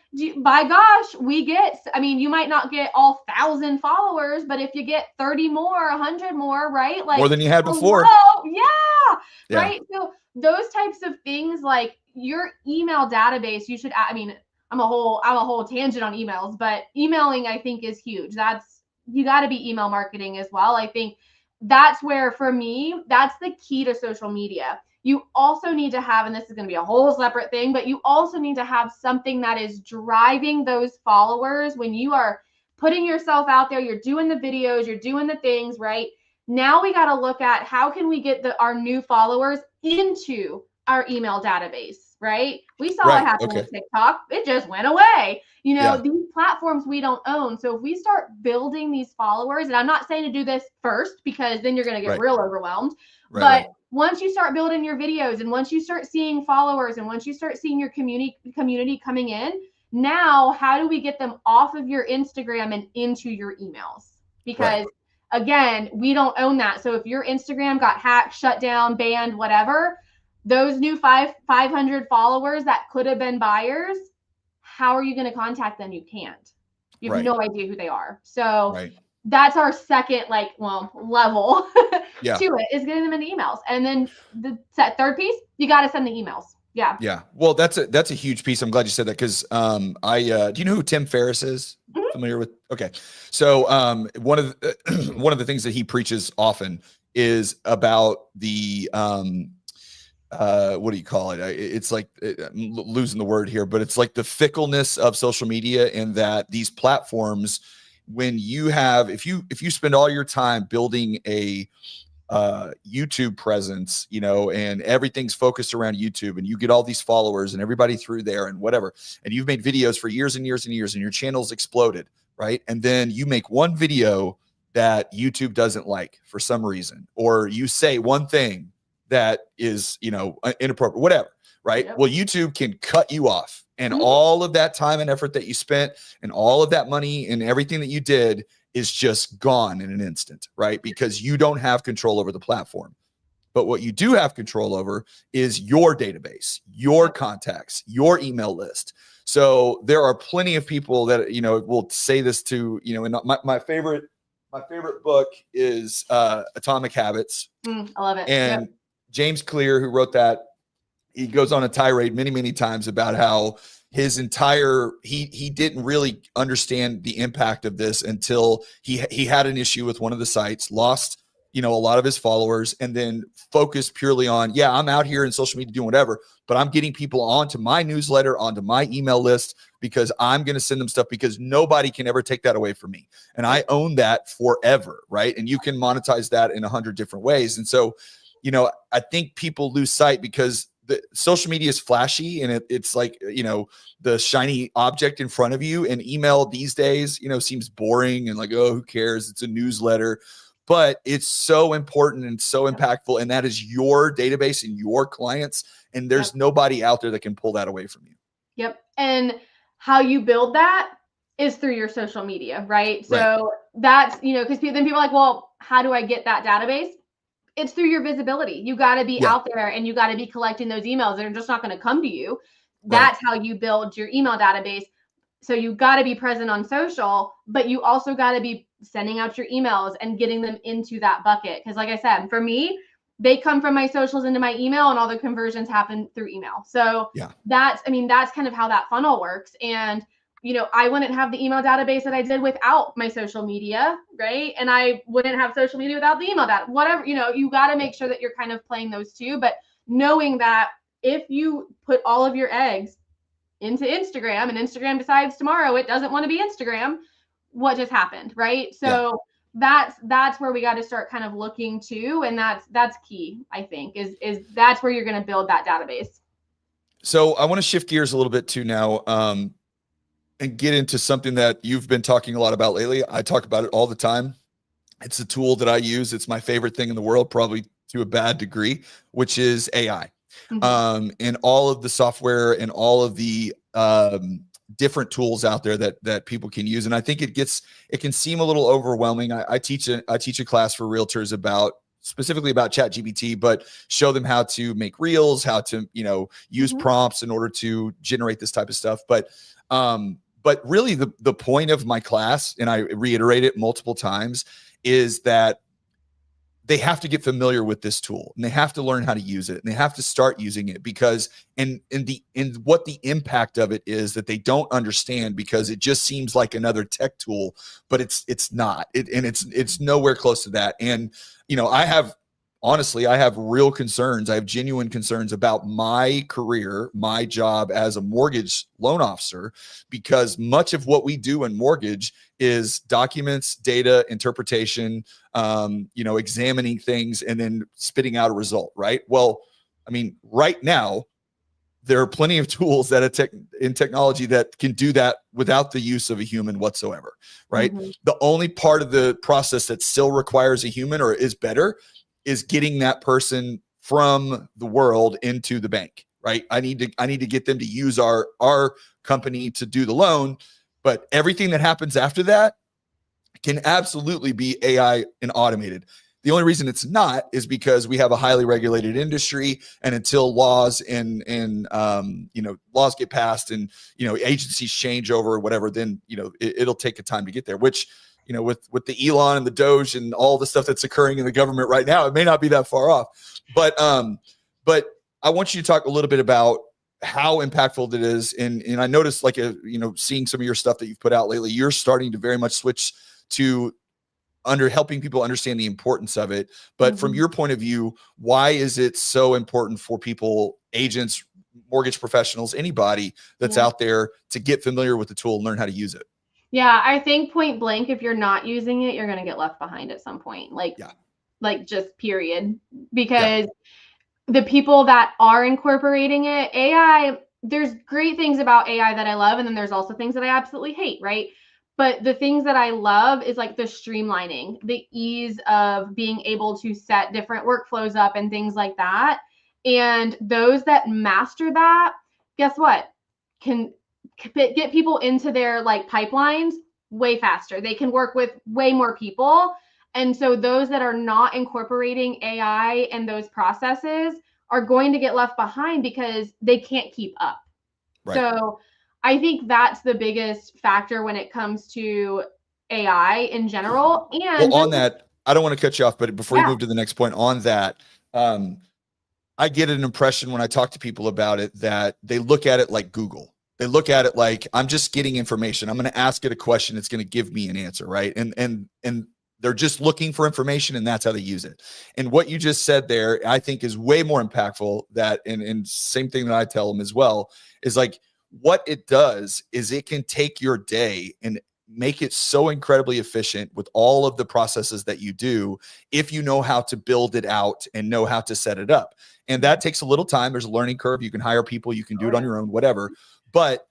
by gosh, you might not get all 1,000 followers, but if you get 30 more, 100 more, right? Like more than you had before. Yeah. Right. So those types of things, like your email database, you should, I'm a whole tangent on emails, but emailing, I think, is huge. You got to be email marketing as well. I think that's where, for me, that's the key to social media. You also need to have, and this is going to be a whole separate thing, but you also need to have something that is driving those followers when you are putting yourself out there, you're doing the videos, you're doing the things, right? Now we got to look at how can we get our new followers into our email database, right? We saw what happened with TikTok. It just went away. These platforms we don't own. So if we start building these followers, and I'm not saying to do this first because then you're going to get real overwhelmed, but once you start building your videos and once you start seeing followers and once you start seeing your community coming in, now how do we get them off of your Instagram and into your emails? Because again, we don't own that. So if your Instagram got hacked, shut down, banned, whatever, those new 500 followers that could have been buyers, how are you going to contact them? You can't. You have no idea who they are. So that's our second level to it, is getting them into emails. And then the third piece, you got to send the emails. Yeah. Yeah. Well, that's a huge piece. I'm glad you said that because do you know who Tim Ferriss is? Familiar with? Okay. So one of the things that he preaches often is about the what do you call it? It's like I'm losing the word here, but it's like the fickleness of social media, and that these platforms, when you have, if you spend all your time building a YouTube presence, and everything's focused around YouTube, and you get all these followers and everybody through there and whatever, and you've made videos for years and years and years, and your channel's exploded, right? And then you make one video that YouTube doesn't like for some reason, or you say one thing that is, inappropriate, whatever, right? Yep. Well, YouTube can cut you off, and all of that time and effort that you spent, and all of that money and everything that you did is just gone in an instant, right? Because you don't have control over the platform. But what you do have control over is your database, your contacts, your email list. So there are plenty of people that, will say this to, and my favorite book is Atomic Habits. I love it. And yep. James Clear, who wrote that, he goes on a tirade many, many times about how his entire, he didn't really understand the impact of this until he had an issue with one of the sites, lost, a lot of his followers, and then focused purely on, I'm out here in social media doing whatever, but I'm getting people onto my newsletter, onto my email list, because I'm going to send them stuff, because nobody can ever take that away from me. And I own that forever, right? And you can monetize that in 100 different ways. And so, I think people lose sight because the social media is flashy, and it's like, the shiny object in front of you, and email these days, seems boring and like, oh, who cares? It's a newsletter, but it's so important and so impactful. And that is your database and your clients. And there's nobody out there that can pull that away from you. Yep. And how you build that is through your social media, right? So that's, because then people are like, well, how do I get that database? It's through your visibility. You got to be out there, and you got to be collecting those emails. They're just not going to come to you. That's how you build your email database. So you got to be present on social, but you also got to be sending out your emails and getting them into that bucket. Because like I said, for me, they come from my socials into my email, and all the conversions happen through email. So that's kind of how that funnel works. And I wouldn't have the email database that I did without my social media, right? And I wouldn't have social media without the email data, whatever, you got to make sure that you're kind of playing those two, but knowing that if you put all of your eggs into Instagram, and Instagram decides tomorrow it doesn't want to be Instagram, what just happened, right? So that's where we got to start kind of looking to, and that's key, I think, is that's where you're going to build that database. So I want to shift gears a little bit too now, and get into something that you've been talking a lot about lately. I talk about it all the time. It's a tool that I use. It's my favorite thing in the world, probably to a bad degree, which is AI. And all of the software and all of the different tools out there that people can use. And I think it can seem a little overwhelming. I teach a class for realtors specifically about ChatGPT, but show them how to make reels, how to, use prompts in order to generate this type of stuff. But really the point of my class, and I reiterate it multiple times, is that they have to get familiar with this tool, and they have to learn how to use it, and they have to start using it, because in what the impact of it is that they don't understand, because it just seems like another tech tool, but it's not. It's nowhere close to that. And I have real concerns. I have genuine concerns about my career, my job as a mortgage loan officer, because much of what we do in mortgage is documents, data, interpretation, examining things, and then spitting out a result, right? Well, right now, there are plenty of tools in technology that can do that without the use of a human whatsoever, right? The only part of the process that still requires a human, or is better, is getting that person from the world into the bank, right? I need to get them to use our company to do the loan, but everything that happens after that can absolutely be AI and automated. The only reason it's not is because we have a highly regulated industry, and until laws and laws get passed, and agencies change over or whatever, then it'll take a time to get there. Which with the Elon and the Doge and all the stuff that's occurring in the government right now, it may not be that far off. But I want you to talk a little bit about how impactful it is. And I noticed, like, seeing some of your stuff that you've put out lately, you're starting to very much switch to under helping people understand the importance of it. But from your point of view, why is it so important for people, agents, mortgage professionals, anybody that's out there to get familiar with the tool and learn how to use it? Yeah, I think point blank, if you're not using it, you're going to get left behind at some point. Like just period. Because the people that are incorporating it, AI, there's great things about AI that I love, and then there's also things that I absolutely hate, right? But the things that I love is like the streamlining, the ease of being able to set different workflows up and things like that. And those that master that, guess what? Can get people into their like pipelines way faster. They can work with way more people. And so those that are not incorporating AI and those processes are going to get left behind because they can't keep up. Right. So I think that's the biggest factor when it comes to AI in general. And well, on that, I don't want to cut you off, but before you move to the next point on that, I get an impression when I talk to people about it that they look at it like Google. They look at it like, I'm just getting information. I'm going to ask it a question. It's going to give me an answer. Right. And they're just looking for information, and that's how they use it. And what you just said there, I think, is way more impactful. That, and same thing that I tell them as well, is like, what it does is it can take your day and make it so incredibly efficient with all of the processes that you do, if you know how to build it out and know how to set it up. And that takes a little time. There's a learning curve. You can hire people, you can do it on your own, whatever. But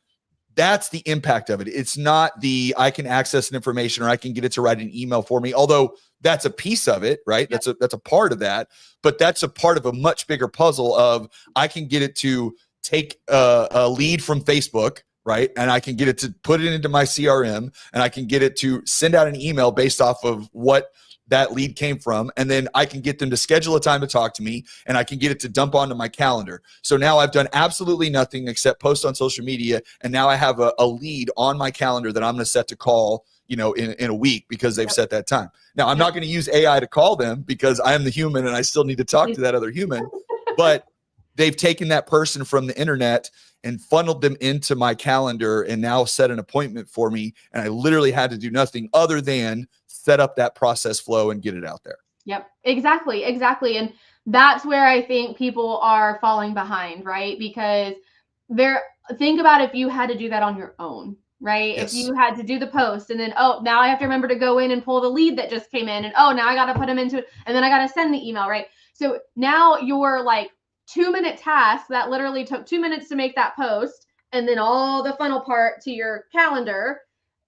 that's the impact of it. It's not the, I can access an information or I can get it to write an email for me, although that's a piece of it, right? That's a part of that, but that's a part of a much bigger puzzle of, I can get it to take a lead from Facebook, right? And I can get it to put it into my CRM, and I can get it to send out an email based off of what that lead came from. And then I can get them to schedule a time to talk to me, and I can get it to dump onto my calendar. So now I've done absolutely nothing except post on social media. And now I have a lead on my calendar that I'm going to set to call, in a week, because they've set that time. Now I'm not going to use AI to call them, because I am the human and I still need to talk to that other human, but they've taken that person from the internet and funneled them into my calendar and now set an appointment for me. And I literally had to do nothing other than set up that process flow and get it out there. Yep, exactly. And that's where I think people are falling behind, right? Because think about if you had to do that on your own, right? Yes. If you had to do the post, and then, now I have to remember to go in and pull the lead that just came in, and now I got to put them into it, and then I got to send the email, right? So now you're like, 2-minute task that literally took 2 minutes to make that post, and then all the funnel part to your calendar.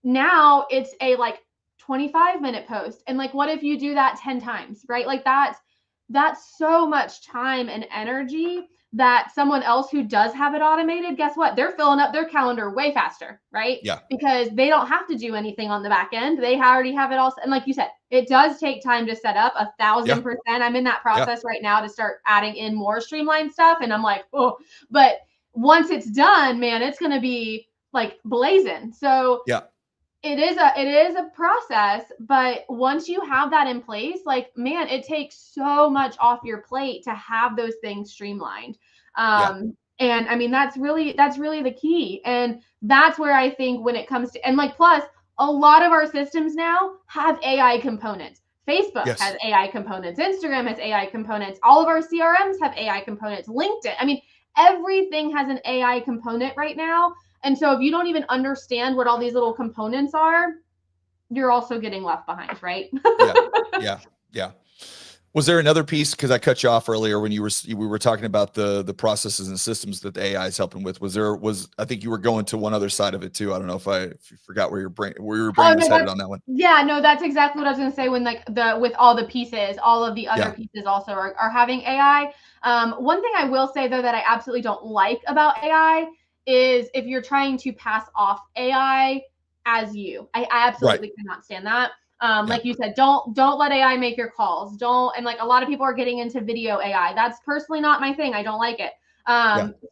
Now it's a like 25-minute post. And like, what if you do that 10 times, right? Like that's so much time and energy that someone else who does have it automated, guess what? They're filling up their calendar way faster, right? Yeah. Because they don't have to do anything on the back end. They already have it all. And like you said, it does take time to set up 1,000%. I'm in that process right now to start adding in more streamlined stuff. And I'm like, but once it's done, man, it's going to be like blazing. So it is a process, but once you have that in place, like, man, it takes so much off your plate to have those things streamlined. And I mean, that's really the key. And that's where I think when it comes to, and like, plus a lot of our systems now have AI components. Facebook has AI components. Instagram has AI components. All of our CRMs have AI components. LinkedIn. I mean, everything has an AI component right now. And so if you don't even understand what all these little components are, you're also getting left behind, right? Yeah. Was there another piece? Because I cut you off earlier when we were talking about the processes and systems that the AI is helping with. I think you were going to one other side of it too. I don't know if you forgot where your brain was headed on that one. Yeah, no, that's exactly what I was going to say. When like with all the pieces, all of the other pieces also are having AI. One thing I will say though that I absolutely don't like about AI is if you're trying to pass off AI as you. I absolutely cannot stand that. Like you said, don't let AI make your calls. And like a lot of people are getting into video AI. That's personally not my thing. I don't like it.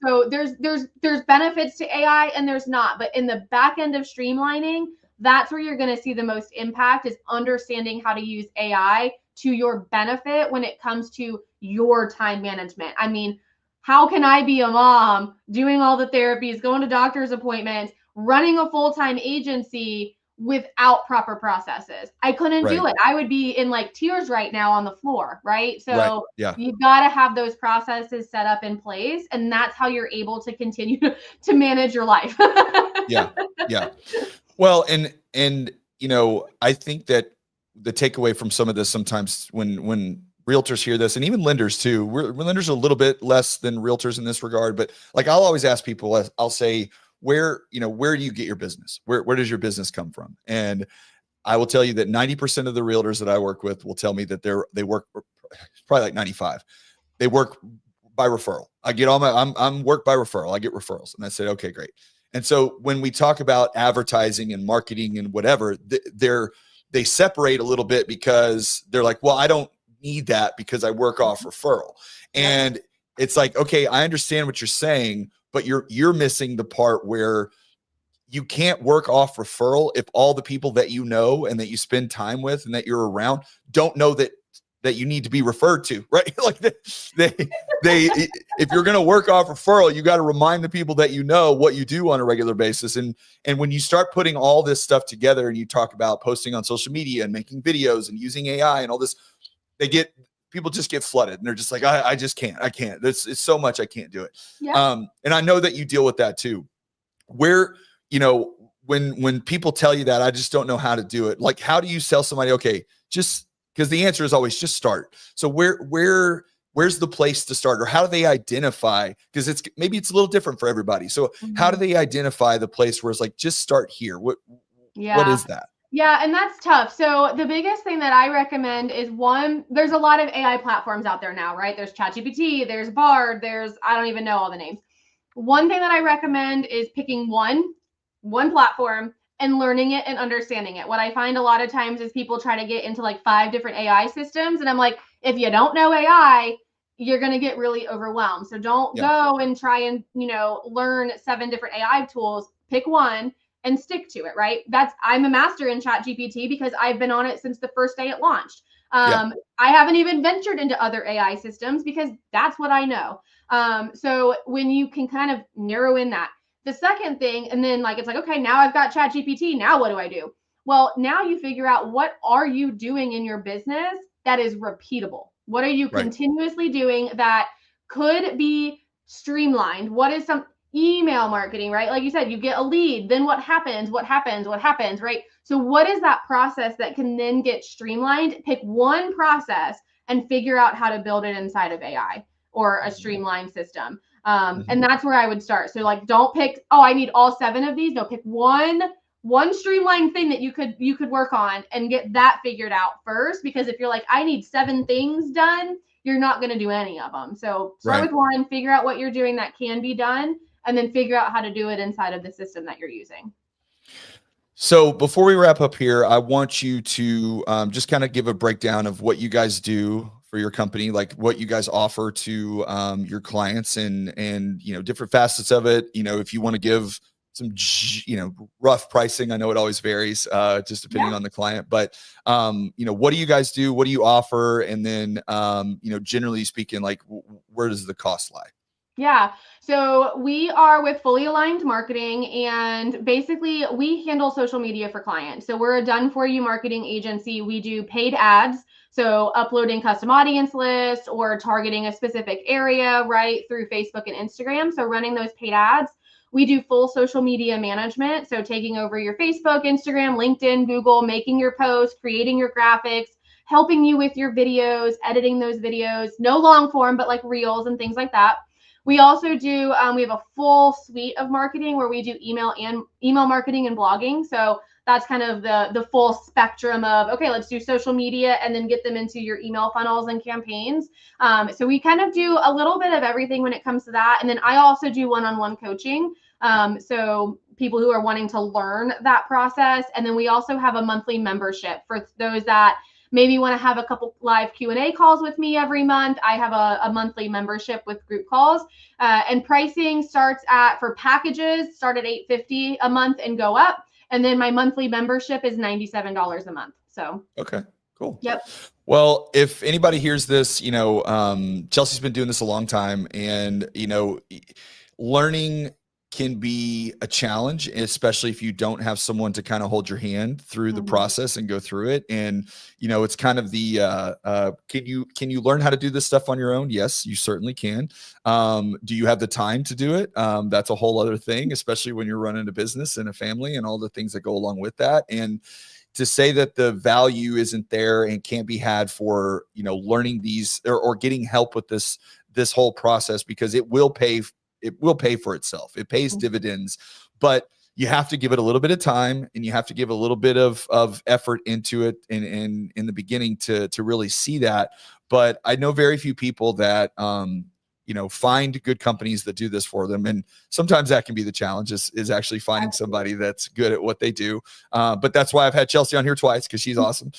So there's benefits to AI and there's not, but in the back end of streamlining, that's where you're going to see the most impact, is understanding how to use AI to your benefit when it comes to your time management. I mean, how can I be a mom doing all the therapies, going to doctor's appointments, running a full-time agency without proper processes. I couldn't Right. do it. I would be in like tears right now on the floor, right? Right. So Yeah. you've got to have those processes set up in place, and that's how you're able to continue to manage your life. Yeah. Yeah. Well, and I think that the takeaway from some of this sometimes when realtors hear this, and even lenders too, we're lenders are a little bit less than realtors in this regard, but like I'll always ask people, I'll say, where do you get your business? Where does your business come from? And I will tell you that 90% of the realtors that I work with will tell me that they work, probably like 95. They work by referral. I get all my, I'm work by referral. I get referrals. And I said, okay, great. And so when we talk about advertising and marketing and whatever, they separate a little bit because they're like, well, I don't need that because I work off referral. And it's like, okay, I understand what you're saying, but you're missing the part where you can't work off referral if all the people that you know and that you spend time with and that you're around don't know that you need to be referred to, right? Like they if you're going to work off referral, you got to remind the people that you know what you do on a regular basis. And when you start putting all this stuff together and you talk about posting on social media and making videos and using AI and all this, people just get flooded and they're just like, I just can't, it's so much, I can't do it. Yeah. And I know that you deal with that too. Where, when people tell you that, I just don't know how to do it. Like, how do you tell somebody, okay, just because the answer is always just start. So where's the place to start, or how do they identify? Because maybe it's a little different for everybody. So how do they identify the place where it's like, just start here? What is that? Yeah, and that's tough. So the biggest thing that I recommend is there's a lot of AI platforms out there now, right? There's ChatGPT, there's Bard, I don't even know all the names. One thing that I recommend is picking one platform and learning it and understanding it. What I find a lot of times is people try to get into like 5 different AI systems. And I'm like, if you don't know AI, you're going to get really overwhelmed. So don't go and try and, learn 7 different AI tools. Pick one and stick to it, right? I'm a master in ChatGPT because I've been on it since the first day it launched. I haven't even ventured into other AI systems because that's what I know. So when you can kind of narrow in that, the second thing, and then it's like, okay, now I've got ChatGPT. Now what do I do? Well, now you figure out, what are you doing in your business that is repeatable? What are you continuously doing that could be streamlined? What is some email marketing, right? Like you said, you get a lead, then what happens, right? So what is that process that can then get streamlined? Pick one process and figure out how to build it inside of AI or a streamlined system. And that's where I would start. So don't pick, I need all 7 of these. No, pick one streamlined thing that you could work on and get that figured out first. Because if you're like, I need 7 things done, you're not going to do any of them. So start with one, figure out what you're doing that can be done, and then figure out how to do it inside of the system that you're using. So before we wrap up here, I want you to just kind of give a breakdown of what you guys do for your company, like what you guys offer to your clients, and different facets of it. If you want to give some rough pricing, I know it always varies just depending on the client, but what do you guys do? What do you offer? And then generally speaking, like where does the cost lie? Yeah. So we are with Fully Aligned Marketing, and basically we handle social media for clients. So we're a done for you marketing agency. We do paid ads. So uploading custom audience lists or targeting a specific area, right, through Facebook and Instagram. So running those paid ads. We do full social media management. So taking over your Facebook, Instagram, LinkedIn, Google, making your posts, creating your graphics, helping you with your videos, editing those videos, no long form, but like reels and things like that. We also do, we have a full suite of marketing where we do email marketing and blogging. So that's kind of the full spectrum of, okay, let's do social media and then get them into your email funnels and campaigns. So we kind of do a little bit of everything when it comes to that. And then I also do one-on-one coaching. So people who are wanting to learn that process. And then we also have a monthly membership for those that maybe want to have a couple live Q&A calls with me every month. I have a monthly membership with group calls, and pricing for packages start at $850 a month and go up. And then my monthly membership is $97 a month. So, okay, cool. Yep. Well, if anybody hears this, Chelsea's been doing this a long time, and, learning can be a challenge, especially if you don't have someone to kind of hold your hand through the process and go through it. And, it's kind of the, can you learn how to do this stuff on your own? Yes, you certainly can. Do you have the time to do it? That's a whole other thing, especially when you're running a business and a family and all the things that go along with that. And to say that the value isn't there and can't be had for, learning these or getting help with this whole process, because it will pay for itself. It pays dividends, but you have to give it a little bit of time, and you have to give a little bit of effort into it in the beginning to really see that. But I know very few people that, find good companies that do this for them. And sometimes that can be the challenge is actually finding somebody that's good at what they do. But that's why I've had Chelsea on here twice, because she's awesome.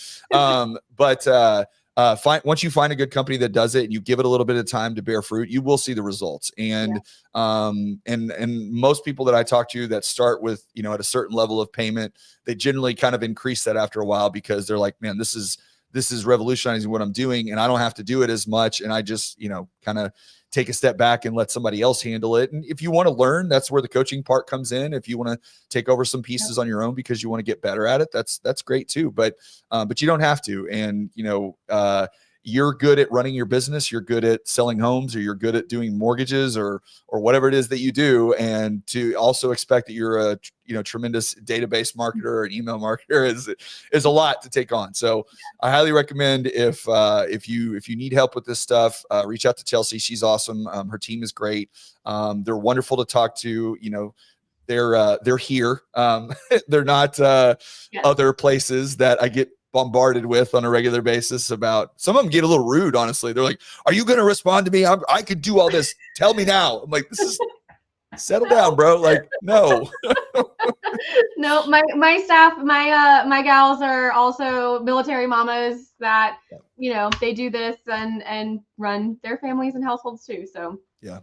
Once you find a good company that does it and you give it a little bit of time to bear fruit, you will see the results. And and most people that I talk to that start with, at a certain level of payment, they generally kind of increase that after a while, because they're like, man, this is revolutionizing what I'm doing, and I don't have to do it as much. And I just, kind of take a step back and let somebody else handle it. And if you want to learn, that's where the coaching part comes in. If you want to take over some pieces on your own because you want to get better at it, that's great too. But you don't have to. And, you're good at running your business, you're good at selling homes, or you're good at doing mortgages, or whatever it is that you do. And to also expect that you're a tremendous database marketer or an email marketer is a lot to take on. So I highly recommend, if you need help with this stuff, reach out to Chelsea. She's awesome. Her team is great. They're wonderful to talk to. They're here. They're not other places that I get bombarded with on a regular basis about. Some of them get a little rude, honestly. They're like, are you going to respond to me? I could do all this. Tell me now. I'm like, settle down, bro. Like, no. No, my staff, my gals are also military mamas that, they do this and run their families and households too. So yeah.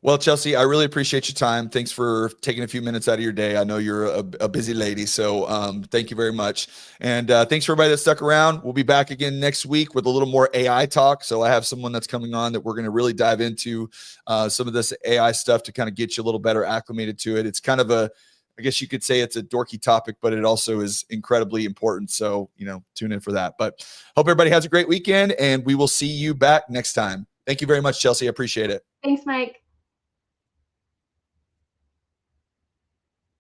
Well, Chelsea, I really appreciate your time. Thanks for taking a few minutes out of your day. I know you're a busy lady, so thank you very much. And thanks for everybody that stuck around. We'll be back again next week with a little more AI talk. So I have someone that's coming on that we're going to really dive into some of this AI stuff to kind of get you a little better acclimated to it. It's kind of I guess you could say it's a dorky topic, but it also is incredibly important. So, tune in for that. But hope everybody has a great weekend, and we will see you back next time. Thank you very much, Chelsea. I appreciate it. Thanks, Mike.